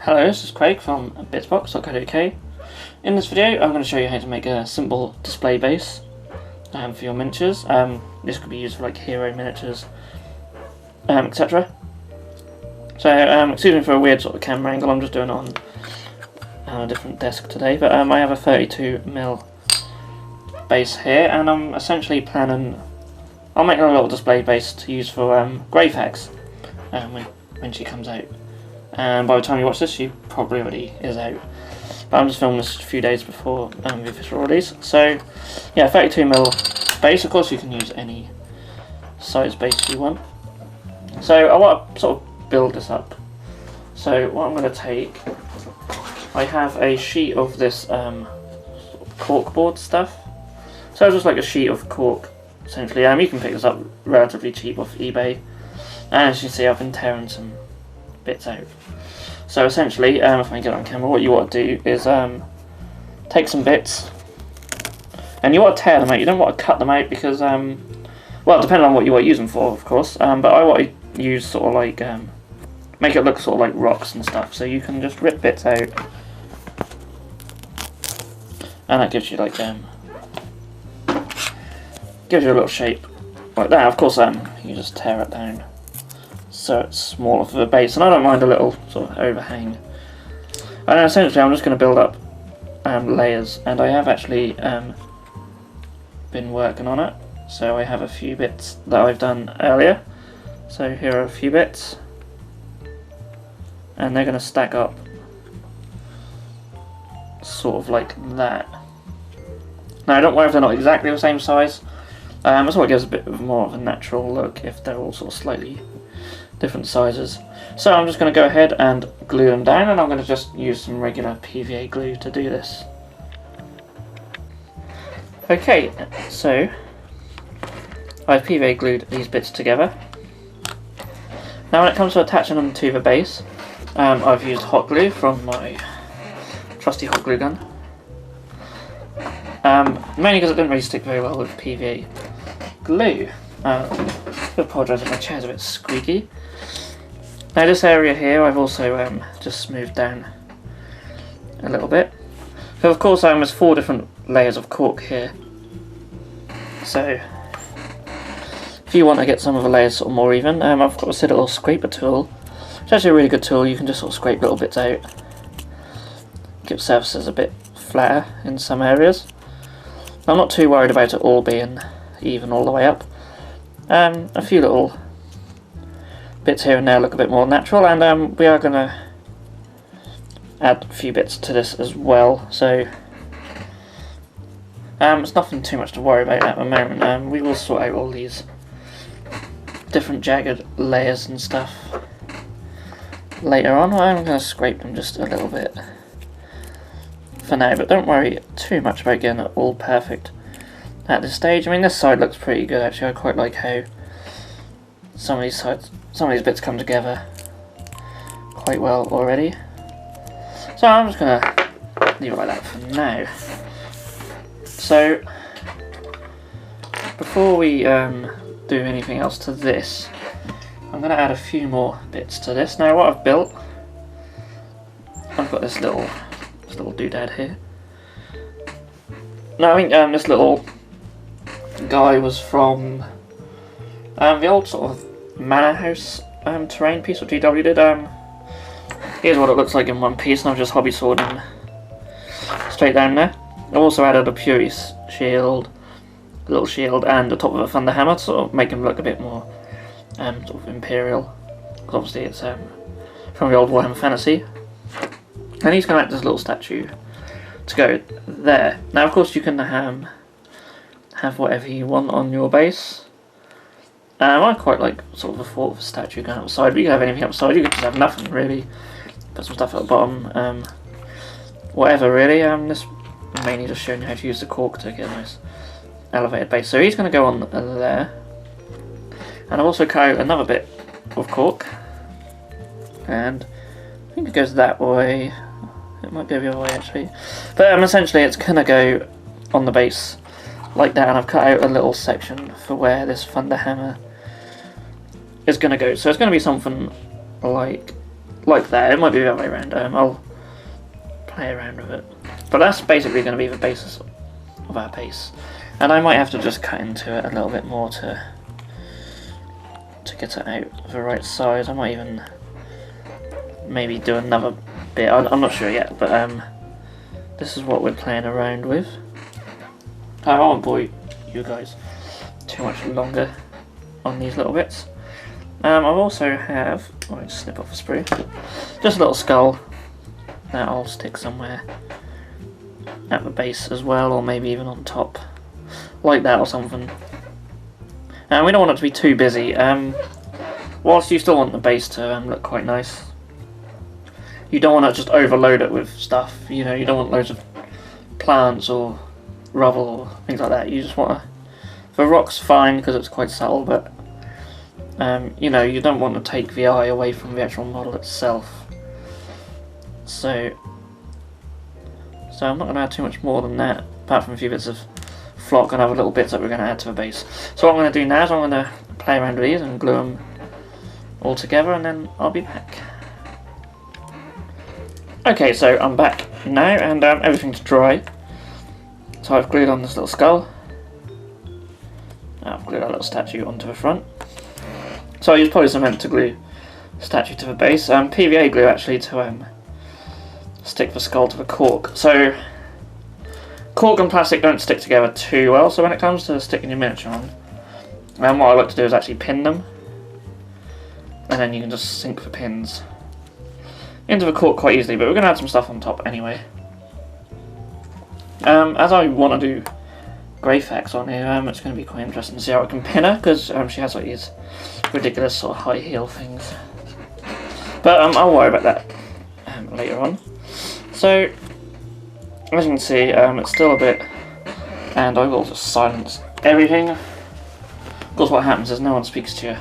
Hello, this is Craig from Bitzbox.co.uk. In this video I'm going to show you how to make a simple display base for your miniatures. This could be used for like hero miniatures, etc. So excuse me for a weird sort of camera angle, I'm just doing it on a different desk today, but I have a 32mm base here, and I'm essentially planning, I'll make a little display base to use for Grey Fags when she comes out. And by the time you watch this, she probably already is out. But I'm just filming this a few days before the official release. So, yeah, 32mm base. Of course, you can use any size base you want. So, I want to sort of build this up. So, what I'm going to take, I have a sheet of this cork board stuff. So, it's just like a sheet of cork, essentially. You can pick this up relatively cheap off eBay. And as you can see, I've been tearing some bits out. So essentially, if I can get on camera, what you want to do is take some bits, and you want to tear them out. You don't want to cut them out because, well, depending on what you want to use them for, of course. But I want to use sort of like make it look sort of like rocks and stuff. So you can just rip bits out, and that gives you like gives you a little shape like that. Of course, you just tear it down so it's smaller for the base, and I don't mind a little sort of overhang. And essentially I'm just going to build up layers, and I have actually been working on it. So I have a few bits that I've done earlier. So here are a few bits, and they're going to stack up sort of like that. Now don't worry if they're not exactly the same size. That's what gives a bit more of a natural look if they're all sort of slightly different sizes. So I'm just going to go ahead and glue them down, and I'm going to just use some regular PVA glue to do this. Okay, so I've PVA glued these bits together. Now when it comes to attaching them to the base, I've used hot glue from my trusty hot glue gun. Mainly because it didn't really stick very well with PVA glue. I apologise if my chair's a bit squeaky. Now this area here I've also just smoothed down a little bit. So of course there's 4 different layers of cork here. So if you want to get some of the layers sort of more even, I've got a little scraper tool. It's actually a really good tool. You can just sort of scrape little bits out. Give surfaces a bit flatter in some areas. I'm not too worried about it all being even all the way up. A few little bits here and there look a bit more natural, and we are going to add a few bits to this as well. So it's nothing too much to worry about at the moment. We will sort out all these different jagged layers and stuff later on. I'm going to scrape them just a little bit for now, but don't worry too much about getting it all perfect at this stage. I mean, this side looks pretty good actually. I quite like how some of these bits come together quite well already. So I'm just gonna leave it like that for now. So before we do anything else to this, I'm gonna add a few more bits to this. Now what I've built, I've got this little doodad here. Now I think this little guy was from the old sort of manor house terrain piece what GW did. Here's what it looks like in one piece, and I've just hobby sawed him straight down there. I've also added a Fury shield, a little shield, and the top of a thunder hammer to sort of make him look a bit more sort of imperial. Because obviously it's from the old Warhammer fantasy. And he's going to act as a little statue to go there. Now of course you can have whatever you want on your base. I quite like sort of the thought of a statue going outside, but you can have anything outside. You could just have nothing really. Put some stuff at the bottom. Whatever really. This mainly just showing you how to use the cork to get a nice elevated base. So he's going to go on there. And I've also cut out another bit of cork. And I think it goes that way. It might go the other way actually. But essentially it's going to go on the base like that, and I've cut out a little section for where this thunder hammer is going to go. So it's going to be something like like that. It might be the other way around. I'll play around with it. But that's basically going to be the basis of our base. And I might have to just cut into it a little bit more to get it out the right size. I might even maybe do another bit. I'm not sure yet, but this is what we're playing around with. I won't bore you guys too much longer on these little bits. I also have, I'll just snip off the sprue, just a little skull that I'll stick somewhere at the base as well, or maybe even on top, like that or something. And we don't want it to be too busy. Whilst you still want the base to look quite nice, you don't want to just overload it with stuff. You know, you don't want loads of plants or rubble or things like that. You just want to. The rock's fine because it's quite subtle, but you know, you don't want to take the eye away from the actual model itself. So I'm not going to add too much more than that, apart from a few bits of flock and other little bits that we're going to add to the base. So what I'm going to do now is I'm going to play around with these and glue them all together, and then I'll be back. Okay, so I'm back now, and everything's dry. So I've glued on this little skull. I've glued our little statue onto the front. So I use polycement to glue the statue to the base. PVA glue actually to stick the skull to the cork. So cork and plastic don't stick together too well, so when it comes to sticking your miniature on, what I like to do is actually pin them, and then you can just sink the pins into the cork quite easily, but we're going to add some stuff on top anyway. As I want to do Greyfax on here, it's going to be quite interesting to see how I can pin her, because she has like these ridiculous sort of high heel things. But I'll worry about that later on. So, as you can see, it's still a bit, and I will just silence everything. Of course what happens is no one speaks to you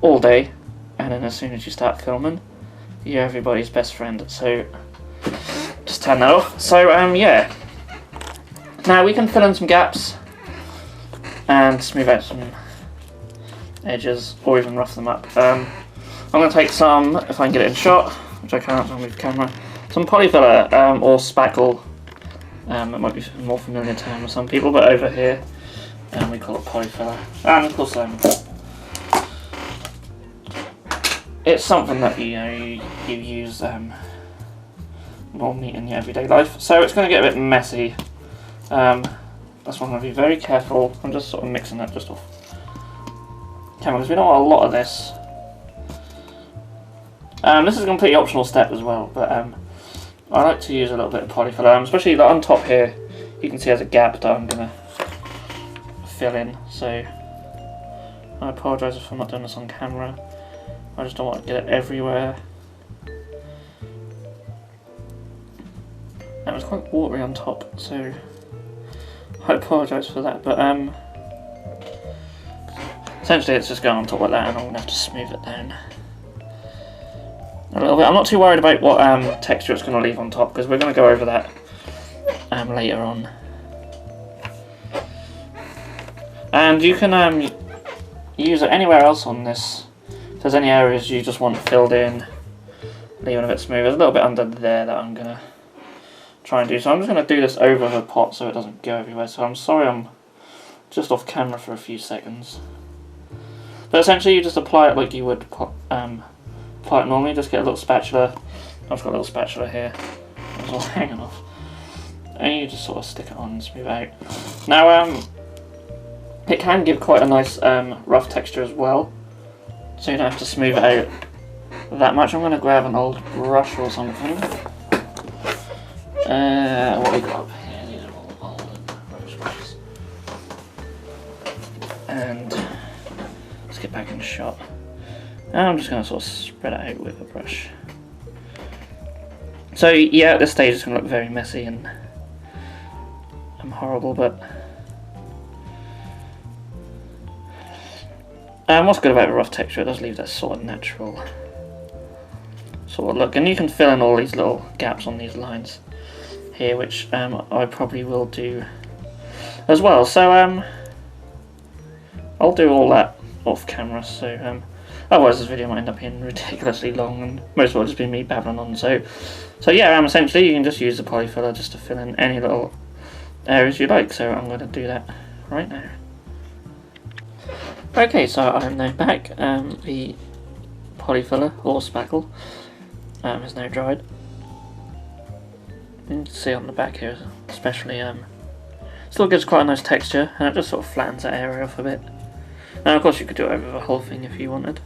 all day, and then as soon as you start filming, you're everybody's best friend, so just turn that off. So yeah, now we can fill in some gaps and smooth out some edges, or even rough them up. I'm going to take some, if I can get it in shot, which I can't, I'll move the camera, some polyfiller or spackle. It might be a more familiar term with some people, but over here we call it polyfiller. And of course it's something that you use normally in your everyday life, so it's going to get a bit messy. That's why I'm going to be very careful. I'm just sort of mixing that just off camera because we don't want a lot of this. This is a completely optional step as well, but I like to use a little bit of polyfiller, especially like on top here. You can see there's a gap that I'm going to fill in, so I apologise if I'm not doing this on camera. I just don't want to get it everywhere. And it was quite watery on top, so I apologise for that, but essentially it's just going on top like that, and I'm going to have to smooth it down a little bit. I'm not too worried about what texture it's going to leave on top, because we're going to go over that later on. And you can use it anywhere else on this. If there's any areas you just want filled in, leaving a bit smooth. There's a little bit under there that I'm going to try and do. So I'm just going to do this over the pot so it doesn't go everywhere. So I'm sorry I'm just off camera for a few seconds. But essentially you just apply it like you would apply it normally. Just get a little spatula. I've got a little spatula here. It's all hanging off. And you just sort of stick it on and smooth out. Now it can give quite a nice rough texture as well. So you don't have to smooth it out that much. I'm going to grab an old brush or something. What we got up here, these are all old brush brushes. And let's get back in shot. And I'm just going to sort of spread it out with a brush. So yeah, at this stage it's going to look very messy and horrible, but what's good about the rough texture, it does leave that sort of natural sort of look, and you can fill in all these little gaps on these lines here, which I probably will do as well. So I'll do all that off camera. So Otherwise, this video might end up being ridiculously long, and most of it will just be me babbling on. So yeah, essentially you can just use the polyfiller just to fill in any little areas you like. So I'm going to do that right now. Okay, so I'm now back. The polyfiller or spackle is now dried. You can see on the back here, especially, still gives quite a nice texture, and it just sort of flattens that area off a bit. And of course you could do it over the whole thing if you wanted.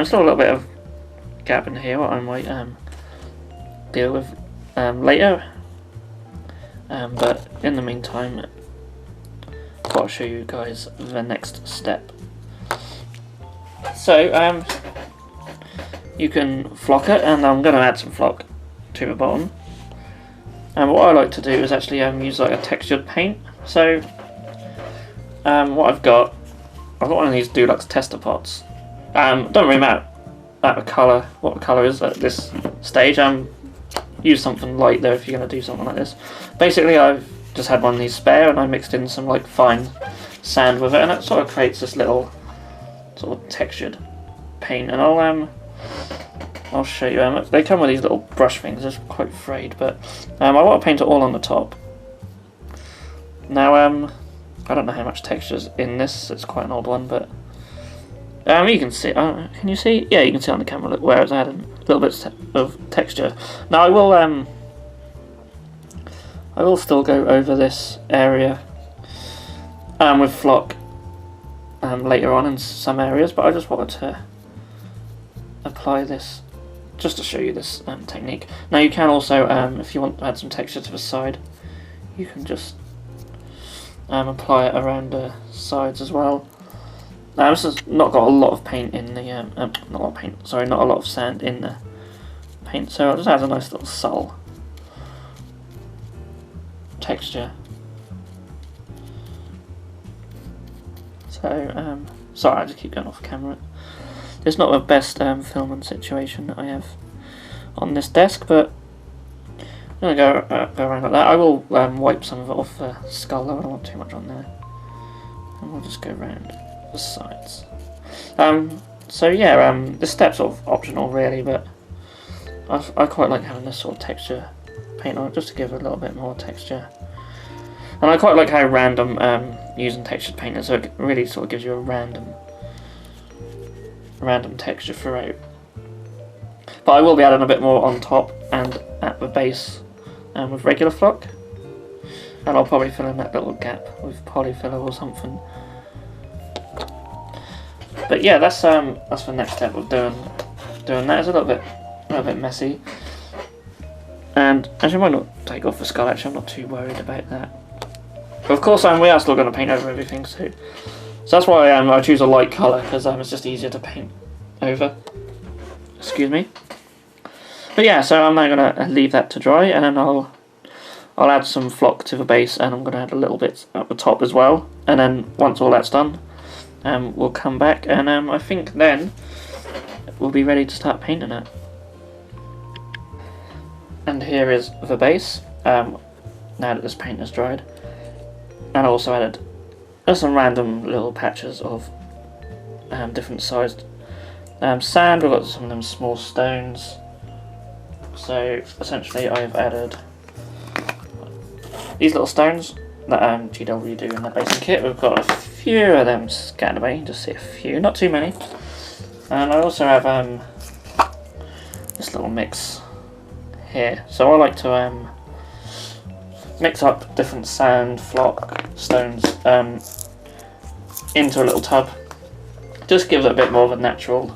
Still a little bit of gap in here what I might deal with later. But in the meantime, I'll show you guys the next step. So you can flock it, and I'm going to add some flock to the bottom. And what I like to do is actually use like a textured paint. So what I've got one of these Deluxe tester pots. Don't really matter what the colour is at this stage. Use something light though if you're going to do something like this. Basically, I've just had one of these spare, and I mixed in some like fine sand with it, and it sort of creates this little sort of textured paint. And I'll show you. They come with these little brush things. They're quite frayed, but I want to paint it all on the top. Now I don't know how much texture's in this. It's quite an old one, but you can see. Can you see? Yeah, you can see on the camera. Look where it's adding little bits of texture. Now I will still go over this area with flock later on in some areas, but I just wanted to apply this just to show you this technique. Now you can also, if you want to add some texture to the side, you can just apply it around the sides as well. Now this has not got a lot of paint in the, not a lot of paint, sorry, not a lot of sand in the paint, so it just adds a nice little subtle texture. So, sorry, I just keep going off camera. It's not the best filming situation that I have on this desk, but I'm going to go around like that. I will wipe some of it off the skull though, I don't want too much on there. And we'll just go around the sides. So yeah, this step's sort of optional really, but I quite like having this sort of texture paint on it just to give it a little bit more texture. And I quite like how random using textured paint is, so it really sort of gives you a random texture throughout. But I will be adding a bit more on top and at the base with regular flock, and I'll probably fill in that little gap with polyfiller or something. But yeah, that's the next step of doing that. It's a little bit messy, and actually I might not take off the skull. Actually, I'm not too worried about that. But of course, we are still going to paint over everything, so that's why I choose a light colour, because it's just easier to paint over. Excuse me. But yeah, so I'm now going to leave that to dry, and then I'll add some flock to the base, and I'm going to add a little bit at the top as well. And then once all that's done, we'll come back, and I think then we'll be ready to start painting it. And here is the base, now that this paint is dried. And I also added just some random little patches of different sized sand. We've got some of them small stones. So essentially I've added these little stones that GW do in the basing kit. We've got a few of them scattered away, you can just see a few, not too many. And I also have this little mix here. So I like to mix up different sand, flock, stones into a little tub. Just gives it a bit more of a natural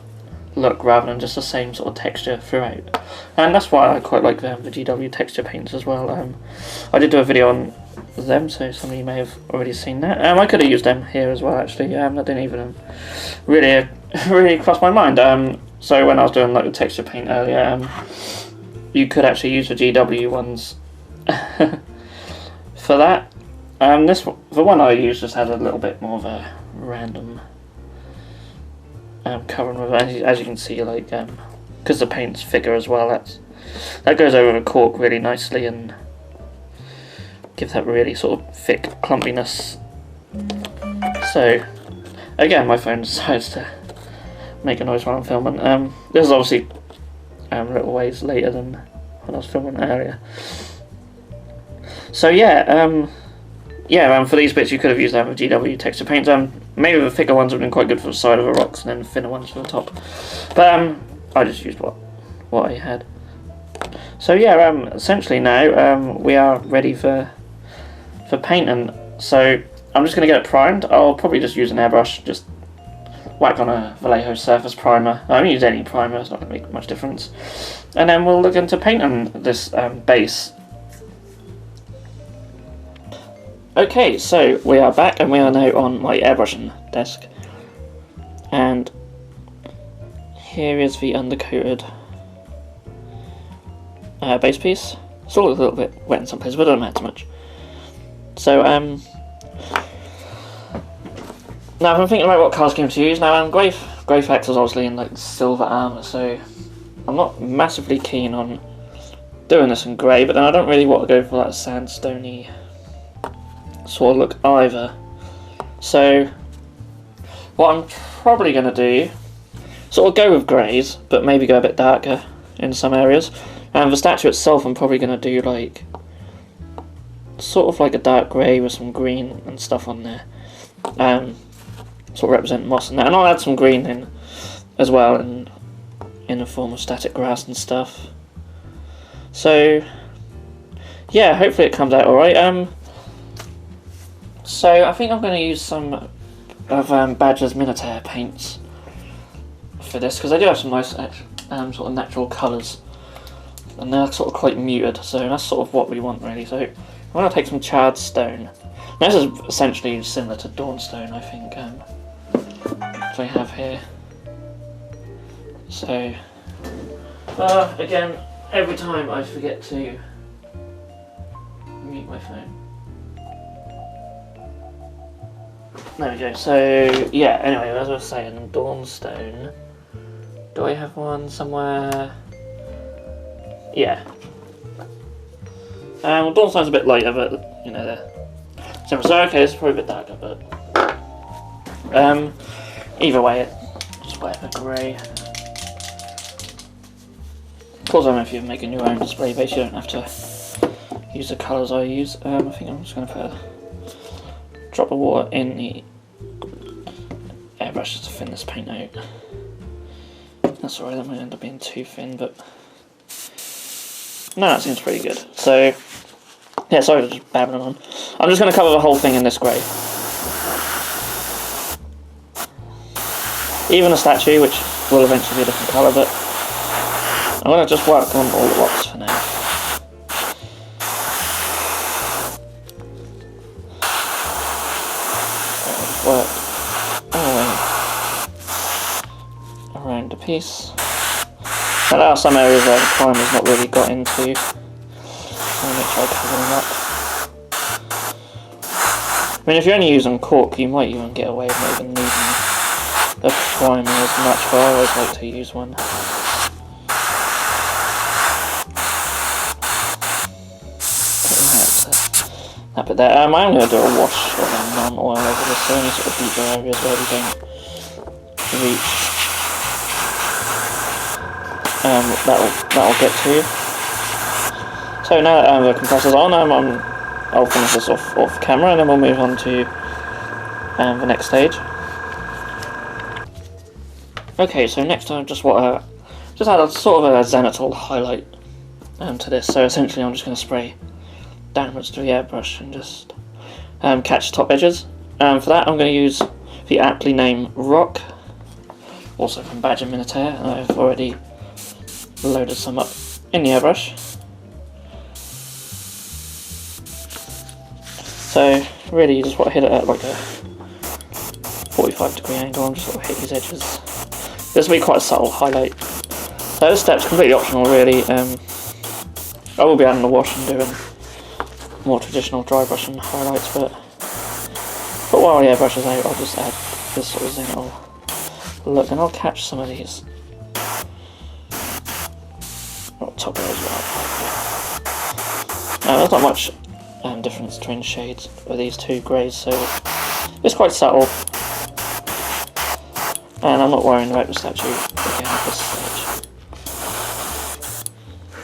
look rather than just the same sort of texture throughout. And that's why I quite like the GW texture paints as well. I did do a video on them, so some of you may have already seen that. I could have used them here as well actually. That didn't even really cross my mind. So when I was doing like the texture paint earlier, you could actually use the GW ones for that. The one I used just had a little bit more of a random covering with it. As you can see, like because the paint's thicker as well, that goes over the cork really nicely and gives that really sort of thick clumpiness. So again, my phone decides to make a noise while I'm filming. This is obviously a little ways later than when I was filming earlier. So yeah, for these bits you could have used that with GW texture paints. Maybe the thicker ones would have been quite good for the side of the rocks, and then the thinner ones for the top. But I just used what I had. So yeah, essentially now we are ready for painting. So I'm just going to get it primed. I'll probably just use an airbrush, just whack on a Vallejo surface primer. I don't use any primer, it's not going to make much difference. And then we'll look into painting this base. Okay, so we are back and we are now on my airbrushing desk. And here is the undercoated base piece. Still looks a little bit wet in some places, but it doesn't matter too much. So, now if I'm thinking about what colour scheme to use, now Grey Fax is obviously in like silver armour, so I'm not massively keen on doing this in grey, but then I don't really want to go for that sandstone-y sort of look either. So what I'm probably going to do, sort of go with greys, but maybe go a bit darker in some areas. And the statue itself I'm probably going to do like sort of like a dark grey with some green and stuff on there. Sort of represent moss and that. And I'll add some green in as well in the form of static grass and stuff. So yeah, hopefully it comes out alright. So I think I'm going to use some of Badger's Minotaur paints for this, because I do have some nice sort of natural colours, and they're sort of quite muted, so that's sort of what we want really. So I'm going to take some charred stone. Now, this is essentially similar to Dawnstone, I think, which I have here. So again, every time I forget to mute my phone. There we go. So yeah, anyway, as I was saying, Dawnstone. Do I have one somewhere? Yeah. Well, Dawnstone's a bit lighter, but you know, they're similar. So okay, this is probably a bit darker, but either way, just whatever grey. Of course, I mean, if you're making your own display base, you don't have to use the colours I use. I think I'm just going to put a drop of water in the airbrush just to thin this paint out. That's alright, that might end up being too thin, but no, that seems pretty good. So yeah, sorry for just babbling on. I'm just going to cover the whole thing in this grey. Even the statue, which will eventually be a different colour, but I'm going to just work on all the rocks for now. Work all the way around the piece. Now, there are some areas where the primer's not really got into. So I'll make sure I cover them up. I mean, if you're only using cork, you might even get away with not even needing the primer as much, but I always like to use one. That bit there. I'm going to do a wash of non-oil over this, so any sort of deeper areas where we don't reach. That'll get to. So now that the compressor's on, I'll finish this off camera, and then we'll move on to the next stage. Okay, so next I just want to add a sort of a zenithal highlight to this. So essentially, I'm just going to spray downwards to the airbrush and just catch the top edges. For that, I'm going to use the aptly named Rock, also from Badger Minotaur. I've already loaded some up in the airbrush. So really, you just want to hit it at like a 45-degree angle and just sort of hit these edges. This will be quite a subtle highlight. So this step's completely optional, really. I will be adding a wash and doing more traditional dry brushing highlights, but while the airbrush is out, I'll just add this sort of zenithal look, and I'll catch some of these top areas well. There's not much difference between shades of these two greys, so it's quite subtle. And I'm not worrying about the statue again at this stage.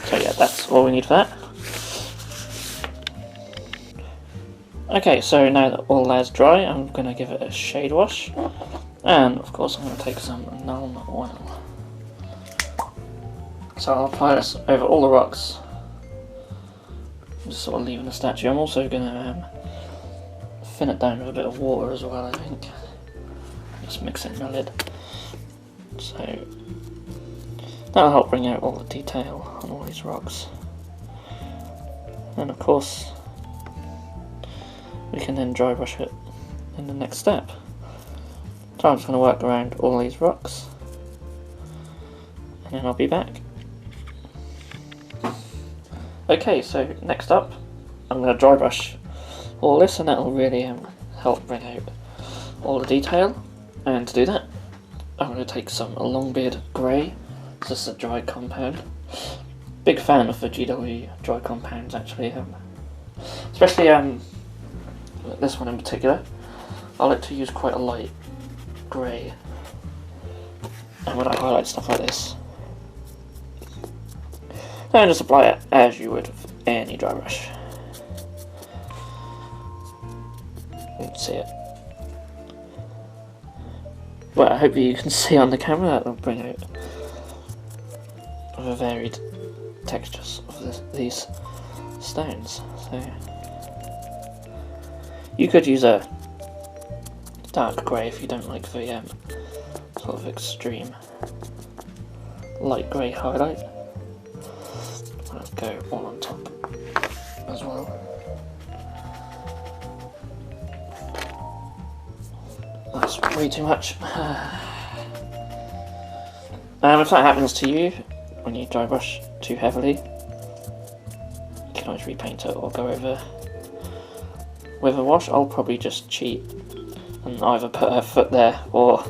So yeah, that's all we need for that. Okay, so now that all that's dry, I'm going to give it a shade wash. And of course I'm going to take some Nuln oil. So I'll apply this over all the rocks. Just sort of leaving the statue. I'm also going to thin it down with a bit of water as well, I think. Just mix it in the lid. So that'll help bring out all the detail on all these rocks. And of course we can then dry brush it in the next step. So I'm just going to work around all these rocks and then I'll be back. Okay, so next up I'm going to dry brush all this, and that'll really help bring out all the detail. And to do that I'm going to take some Longbeard Grey. This is a dry compound. Big fan of the GW dry compounds actually, especially this one in particular. I like to use quite a light grey, and when I highlight stuff like this, then just apply it as you would with any dry brush. You can see it. Well, I hope you can see on the camera. That will bring out the varied textures of these stones. So you could use a dark grey if you don't like the sort of extreme light grey highlight. Let's go all on top as well. That's way too much. If that happens to you when you dry brush too heavily, you can always repaint it or go over with a wash. I'll probably just cheat and either put a foot there or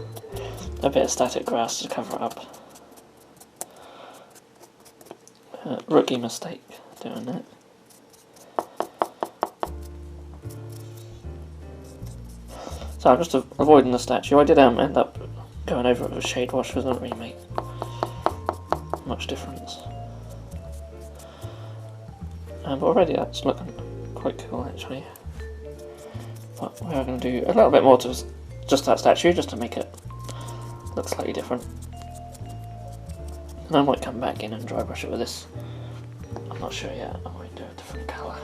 a bit of static grass to cover it up. Rookie mistake doing that. So I'm just avoiding the statue. I did end up going over it with a shade wash, because it doesn't really make much difference. But already that's looking quite cool actually. But we are going to do a little bit more to just that statue, just to make it look slightly different. And I might come back in and dry brush it with this. I'm not sure yet. I might do a different colour.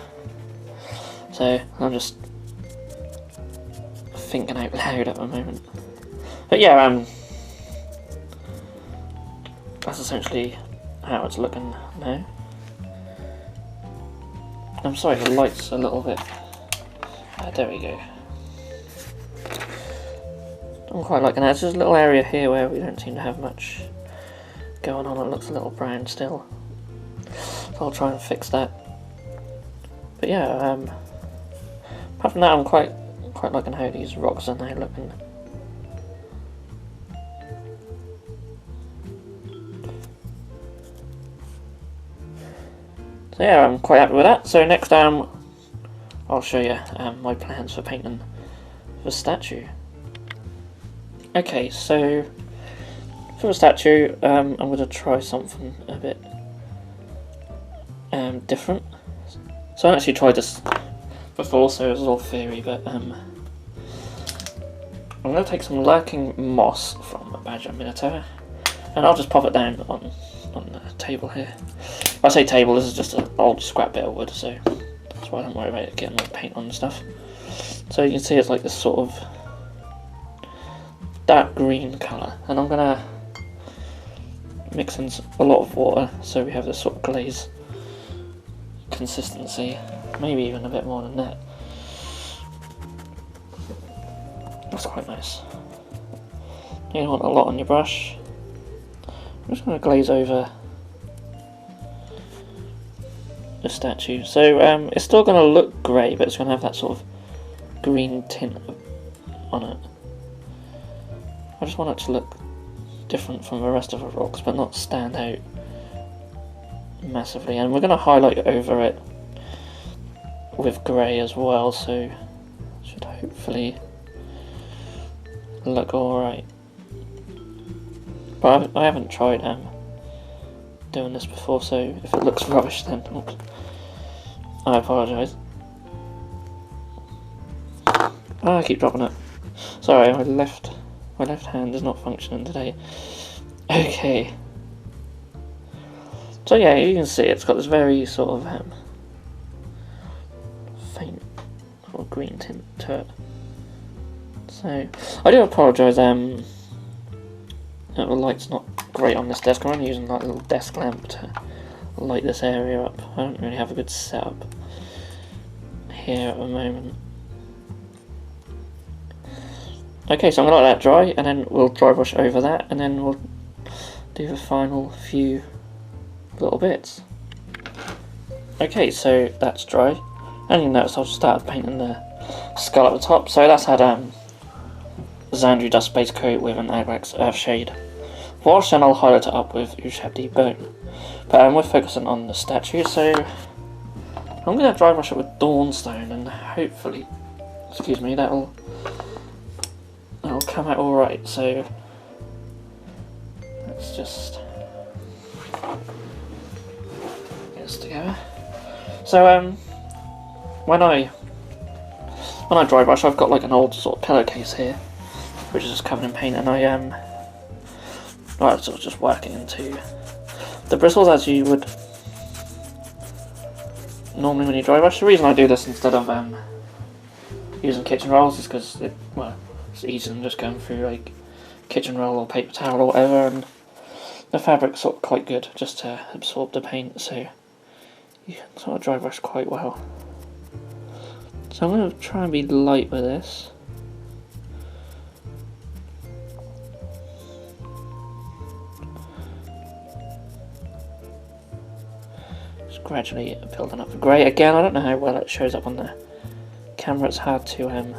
So I'm just thinking out loud at the moment. But yeah, that's essentially how it's looking now. I'm sorry, the light's a little bit. There we go. I'm quite liking that. There's just a little area here where we don't seem to have much going on. It looks a little brown still. So I'll try and fix that. But yeah, apart from that, I'm quite liking how these rocks are now looking. So yeah, I'm quite happy with that. So next I'll show you my plans for painting the statue. Okay, so for the statue, I'm going to try something a bit different. So I actually tried this before, so it was all theory, but I'm going to take some lurking moss from a badger minotaur, and I'll just pop it down on the table here. I say table, this is just an old scrap bit of wood, so that's why I don't worry about it getting all paint on and stuff. So you can see it's like this sort of dark green colour, and I'm going to mix in a lot of water so we have this sort of glaze consistency, maybe even a bit more than that. That's quite nice. You don't want a lot on your brush. I'm just going to glaze over the statue. So it's still going to look grey, but it's going to have that sort of green tint on it. I just want it to look different from the rest of the rocks, but not stand out massively. And we're going to highlight over it with grey as well, so it should hopefully look alright. But I haven't tried doing this before, so if it looks rubbish then oops, I apologise. Oh, I keep dropping it. Sorry, my left hand is not functioning today. Okay. So yeah, you can see it's got this very sort of faint sort of green tint to it. So I do apologise. The light's not great on this desk. I'm only using like a little desk lamp to light this area up. I don't really have a good setup here at the moment. Okay, so I'm gonna let that dry, and then we'll dry brush over that, and then we'll do the final few little bits. Okay, so that's dry, and you notice I've started painting the skull at the top. So that's had Xandri Dust Base Coat with an Agrax Earthshade wash, and I'll highlight it up with Ushabti Bone. But we're focusing on the statue, so I'm going to dry brush it with Dawnstone, and hopefully, excuse me, that'll come out alright. So let's just get this together. So when I dry brush, I've got like an old sort of pillowcase here, which is just covered in paint, and I sort of just work it into the bristles as you would normally when you dry brush. The reason I do this instead of using kitchen rolls is because it's easier than just going through like kitchen roll or paper towel or whatever, and the fabric's sort of quite good just to absorb the paint, so you can sort of dry brush quite well. So I'm going to try and be light with this. Just gradually building up the grey. Again, I don't know how well it shows up on the camera. It's hard to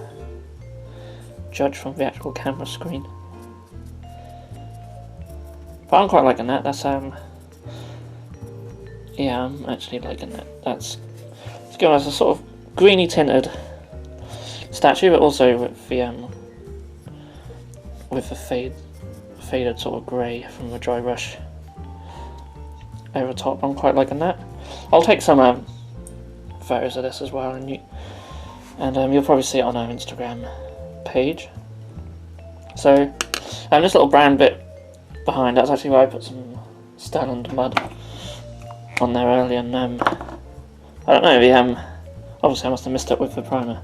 judge from the actual camera screen. But I'm quite liking that. That's yeah, I'm actually liking that. It's giving us a sort of greeny tinted statue, but also with the faded sort of grey from the dry brush over top. I'm quite liking that. I'll take some photos of this as well, and you'll probably see it on our Instagram page. So this little brown bit behind, that's actually where I put some Sterland mud on there earlier, and I don't know, obviously I must have missed it with the primer.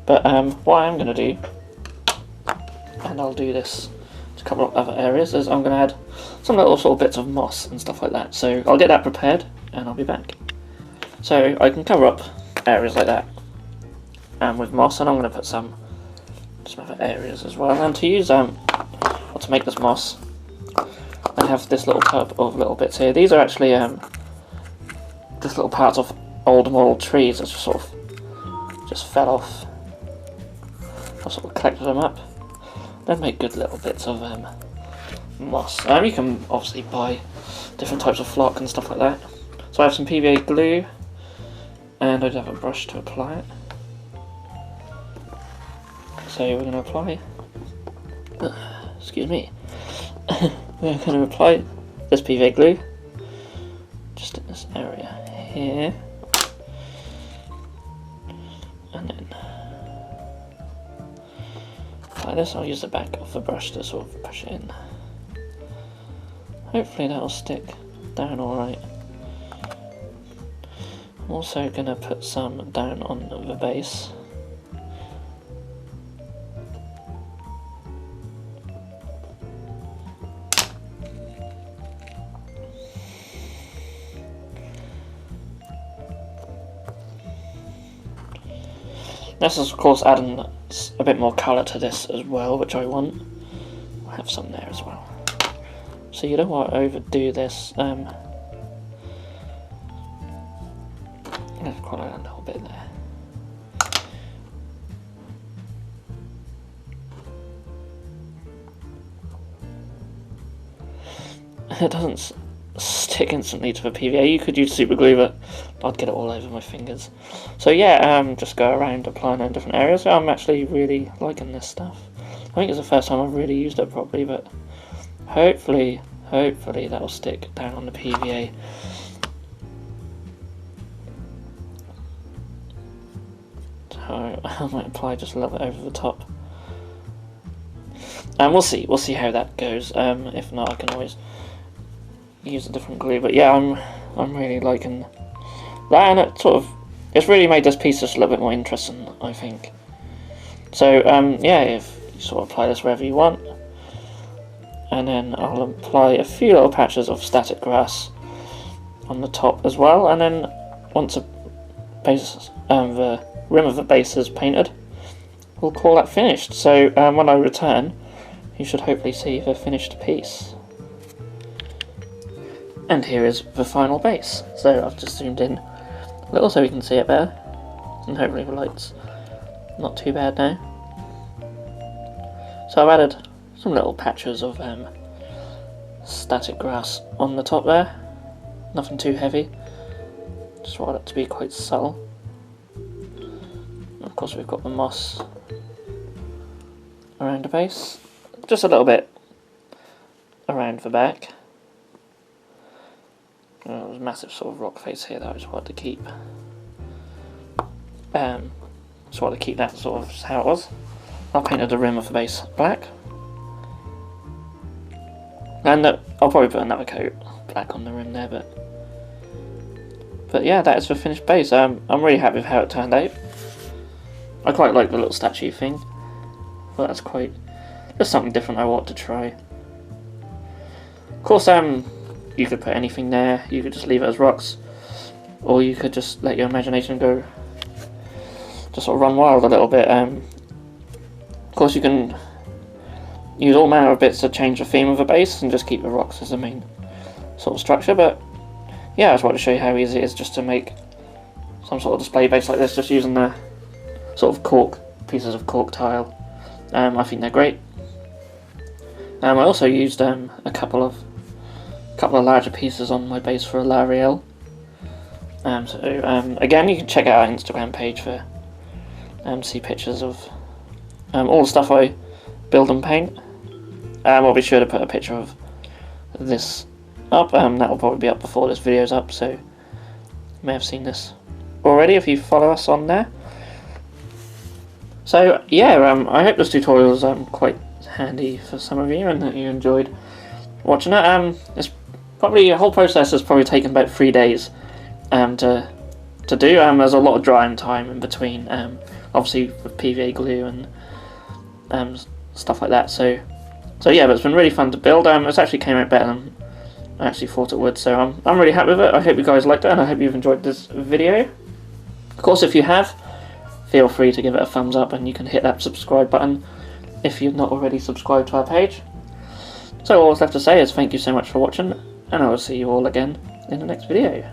But what I am going to do, and I'll do this to cover up other areas, is I'm going to add some little sort of bits of moss and stuff like that. So I'll get that prepared and I'll be back. So I can cover up areas like that with moss, and I'm going to put some other areas as well. And to use to make this moss, I have this little tub of little bits here. These are actually just little parts of old model trees that sort of just fell off. I sort of collected them up, then make good little bits of moss. You can obviously buy different types of flock and stuff like that. So I have some PVA glue, and I do have a brush to apply it. So we're going to apply, excuse me, we're going to apply this PVA glue just in this area here, and then like this. I'll use the back of the brush to sort of push it in. Hopefully that'll stick down alright. I'm also going to put some down on the base. This is of course adding a bit more colour to this as well, which I want. I'll have some there as well. So you don't want to overdo this. Let's quite add a little bit there. It doesn't stick instantly to the PVA. You could use super glue, but I'd get it all over my fingers. So yeah, just go around applying it in different areas. I'm actually really liking this stuff. I think it's the first time I've really used it properly, but Hopefully that will stick down on the PVA. So I might apply just a little bit over the top. And we'll see how that goes. If not, I can always use a different glue. But yeah, I'm really liking that, and it's really made this piece just a little bit more interesting, I think. So yeah, if you sort of apply this wherever you want, and then I'll apply a few little patches of static grass on the top as well, and then once the rim of the base is painted, we'll call that finished. So when I return, you should hopefully see the finished piece. And here is the final base. So I've just zoomed in a little so we can see it better, and hopefully the light's not too bad now. So I've added some little patches of static grass on the top there, nothing too heavy, just want it to be quite subtle. Of course we've got the moss around the base, just a little bit around the back. There's a massive sort of rock face here that I just wanted to keep. Just wanted to keep that sort of how it was. I painted the rim of the base black, and I'll probably put another coat black on the rim there. But yeah, that is the finished base. I'm really happy with how it turned out. I quite like the little statue thing. Well, that's just something different I want to try. Of course, you could put anything there. You could just leave it as rocks, or you could just let your imagination go, just sort of run wild a little bit. Of course, you can use all manner of bits to change the theme of the base and just keep the rocks as the main sort of structure. But yeah, I just wanted to show you how easy it is just to make some sort of display base like this, just using the sort of pieces of cork tile. I think they're great. I also used a couple of larger pieces on my base for a L'Oreal. Again, you can check out our Instagram page for see pictures of all the stuff I build and paint. I'll be sure to put a picture of this up. That will probably be up before this video's up, so you may have seen this already if you follow us on there. So yeah, I hope this tutorial was quite handy for some of you and that you enjoyed watching it. It's probably, the whole process has probably taken about 3 days to do. There's a lot of drying time in between, obviously with PVA glue and stuff like that. So yeah, but it's been really fun to build. It's actually came out better than I actually thought it would. So I'm really happy with it. I hope you guys liked it, and I hope you've enjoyed this video. Of course, if you have, feel free to give it a thumbs up, and you can hit that subscribe button if you've not already subscribed to our page. So all that's left to say is thank you so much for watching, and I will see you all again in the next video.